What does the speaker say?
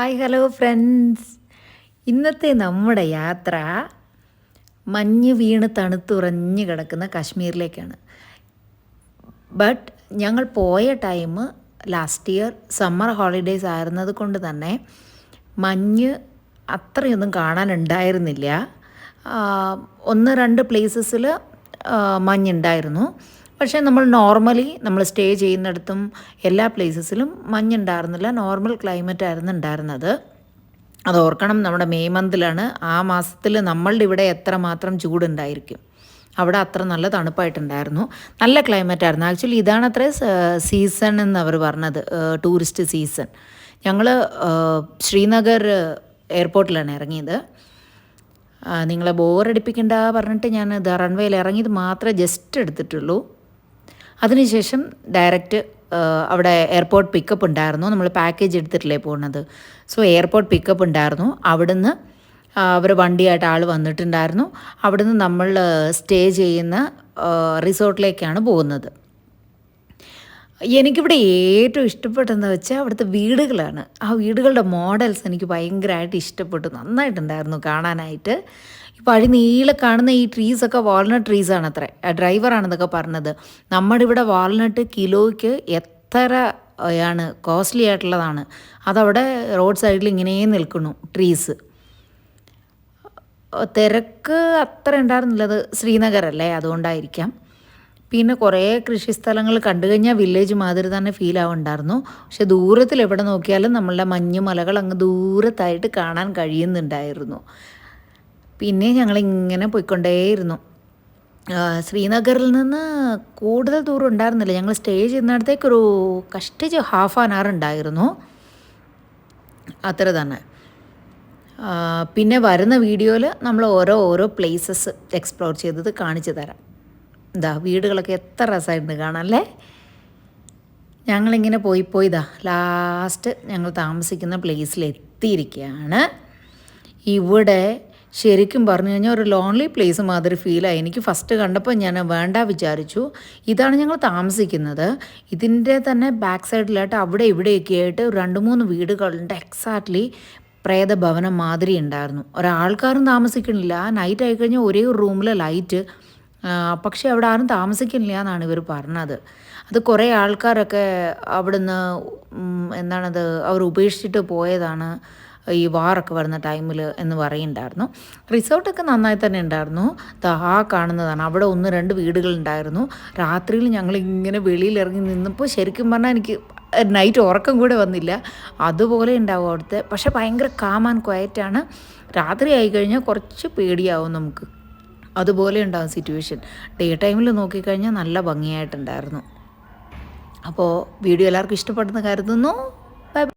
Hi hello friends. ഇന്നത്തെ നമ്മുടെ യാത്ര മഞ്ഞ് വീണ് തണുത്തുറഞ്ഞ് കിടക്കുന്ന കാശ്മീരിലേക്കാണ്. ബട്ട് ഞങ്ങൾ പോയ time last year summer holidays ആയിരുന്നത് കൊണ്ട് തന്നെ മഞ്ഞ് അത്രയൊന്നും കാണാനുണ്ടായിരുന്നില്ല. ഒന്ന് രണ്ട് പ്ലേസസിൽ മഞ്ഞുണ്ടായിരുന്നു. പക്ഷേ നമ്മൾ സ്റ്റേ ചെയ്യുന്നിടത്തും എല്ലാ പ്ലേസസിലും മഞ്ഞുണ്ടായിരുന്നില്ല. നോർമൽ ക്ലൈമറ്റ് ആയിരുന്നു ഉണ്ടായിരുന്നത്. അത് ഓർക്കണം, നമ്മുടെ മെയ് മന്തിലാണ്. ആ മാസത്തിൽ നമ്മളുടെ ഇവിടെ എത്രമാത്രം ചൂടുണ്ടായിരിക്കും, അവിടെ അത്ര നല്ല തണുപ്പായിട്ടുണ്ടായിരുന്നു. നല്ല ക്ലൈമറ്റ് ആയിരുന്നു. ആക്ച്വലി ഇതാണ് അത്ര സീസൺ എന്ന് അവർ പറഞ്ഞത്, ടൂറിസ്റ്റ് സീസൺ. ഞങ്ങൾ ശ്രീനഗർ എയർപോർട്ടിലാണ് ഇറങ്ങിയത്. നിങ്ങളെ ബോറടിപ്പിക്കണ്ട പറഞ്ഞിട്ട് ഞാൻ റൺവേയിൽ ഇറങ്ങിയത് മാത്രമേ ജസ്റ്റ് എടുത്തിട്ടുള്ളൂ. അതിനുശേഷം ഡയറക്റ്റ് അവിടെ എയർപോർട്ട് പിക്കപ്പ് ഉണ്ടായിരുന്നു. നമ്മൾ പാക്കേജ് എടുത്തിട്ടില്ലേ പോകുന്നത്. സോ എയർപോർട്ട് പിക്കപ്പ് ഉണ്ടായിരുന്നു. അവിടുന്ന് അവർ വണ്ടിയായിട്ട് ആൾ വന്നിട്ടുണ്ടായിരുന്നു. അവിടുന്ന് നമ്മൾ സ്റ്റേ ചെയ്യുന്ന റിസോർട്ടിലേക്കാണ് പോകുന്നത്. എനിക്കിവിടെ ഏറ്റവും ഇഷ്ടപ്പെട്ടതെന്ന് വെച്ചാൽ അവിടുത്തെ വീടുകളാണ്. ആ വീടുകളുടെ മോഡൽസ് എനിക്ക് ഭയങ്കരമായിട്ട് ഇഷ്ടപ്പെട്ടു. നന്നായിട്ടുണ്ടായിരുന്നു കാണാനായിട്ട്. വഴി നീളെ കാണുന്ന ഈ ട്രീസൊക്കെ വാൾനട്ട് ട്രീസാണ് അത്ര. ഡ്രൈവറാണെന്നൊക്കെ പറഞ്ഞത്. നമ്മുടെ ഇവിടെ വാൾനട്ട് കിലോയ്ക്ക് എത്ര ആണ് കോസ്റ്റ്ലി ആയിട്ടുള്ളതാണ്. അതവിടെ റോഡ് സൈഡിൽ ഇങ്ങനെ നിൽക്കുന്നു ട്രീസ്. തിരക്ക് അത്ര ഉണ്ടായിരുന്നില്ല. അത് ശ്രീനഗറല്ലേ, അതുകൊണ്ടായിരിക്കാം. പിന്നെ കുറേ കൃഷിസ്ഥലങ്ങൾ കണ്ടു കഴിഞ്ഞാൽ വില്ലേജ് മാതിരി തന്നെ ഫീൽ ആവുന്നുണ്ടായിരുന്നു. പക്ഷെ ദൂരത്തിൽ എവിടെ നോക്കിയാലും നമ്മളുടെ മഞ്ഞ് മലകൾ അങ്ങ് ദൂരത്തായിട്ട് കാണാൻ കഴിയുന്നുണ്ടായിരുന്നു. പിന്നെ ഞങ്ങളിങ്ങനെ പോയിക്കൊണ്ടേയിരുന്നു. ശ്രീനഗറിൽ നിന്ന് കൂടുതൽ ദൂരം ഉണ്ടായിരുന്നില്ല. ഞങ്ങൾ സ്റ്റേ ചെയ്യുന്നിടത്തേക്കൊരു കഷ്ടിച്ച് ഹാഫ് ആൻ അവർ ഉണ്ടായിരുന്നു, അത്ര തന്നെ. പിന്നെ വരുന്ന വീഡിയോയിൽ നമ്മൾ ഓരോ പ്ലേസസ് എക്സ്പ്ലോർ ചെയ്തത് കാണിച്ചു തരാം. വീടുകളൊക്കെ എത്ര രസമായിട്ടുണ്ട് കാണാനല്ലേ. ഞങ്ങളിങ്ങനെ പോയി ലാസ്റ്റ് ഞങ്ങൾ താമസിക്കുന്ന പ്ലേസിൽ എത്തിയിരിക്കുകയാണ്. ഇവിടെ ശരിക്കും പറഞ്ഞു കഴിഞ്ഞാൽ ഒരു ലോൺലി പ്ലേസ് മാതിരി ഫീലായി. എനിക്ക് ഫസ്റ്റ് കണ്ടപ്പോൾ ഞാൻ വേണ്ട വിചാരിച്ചു. ഇതാണ് ഞങ്ങൾ താമസിക്കുന്നത്. ഇതിൻ്റെ തന്നെ ബാക്ക് സൈഡിലായിട്ട് അവിടെ ഇവിടെയൊക്കെ ആയിട്ട് 2-3 വീടുകളുണ്ട്. എക്സാക്ട്ലി പ്രേതഭവനം മാതിരി ഉണ്ടായിരുന്നു. ഒരാൾക്കാരും താമസിക്കണില്ല. നൈറ്റ് ആയിക്കഴിഞ്ഞാൽ ഒരേ ഒരു റൂമിൽ ലൈറ്റ്, പക്ഷേ അവിടെ ആരും താമസിക്കുന്നില്ല എന്നാണ് ഇവർ പറഞ്ഞത്. അത് കുറേ ആൾക്കാരൊക്കെ അവിടുന്ന് അവർ ഉപേക്ഷിച്ചിട്ട് പോയതാണ് ഈ വാറൊക്കെ വരുന്ന ടൈമിൽ എന്ന് പറയുന്നുണ്ടായിരുന്നു. റിസോർട്ടൊക്കെ നന്നായി തന്നെ ഉണ്ടായിരുന്നു. കാണുന്നതാണ് അവിടെ 1-2 വീടുകളുണ്ടായിരുന്നു. രാത്രിയിൽ ഞങ്ങളിങ്ങനെ വെളിയിലിറങ്ങി നിന്നപ്പോൾ ശരിക്കും പറഞ്ഞാൽ എനിക്ക് നൈറ്റ് ഉറക്കം കൂടെ വന്നില്ല. അതുപോലെ ഉണ്ടാവും അവിടുത്തെ. പക്ഷേ ഭയങ്കര കാം ആൻഡ് ക്വയറ്റാണ്. രാത്രി ആയിക്കഴിഞ്ഞാൽ കുറച്ച് പേടിയാവും നമുക്ക്. അതുപോലെ ഉണ്ടാകും സിറ്റുവേഷൻ. ഡേ ടൈമിൽ നോക്കിക്കഴിഞ്ഞാൽ നല്ല ഭംഗിയായിട്ടുണ്ടായിരുന്നു. അപ്പോൾ വീഡിയോ എല്ലാവർക്കും ഇഷ്ടപ്പെടുന്ന കരുതുന്നു.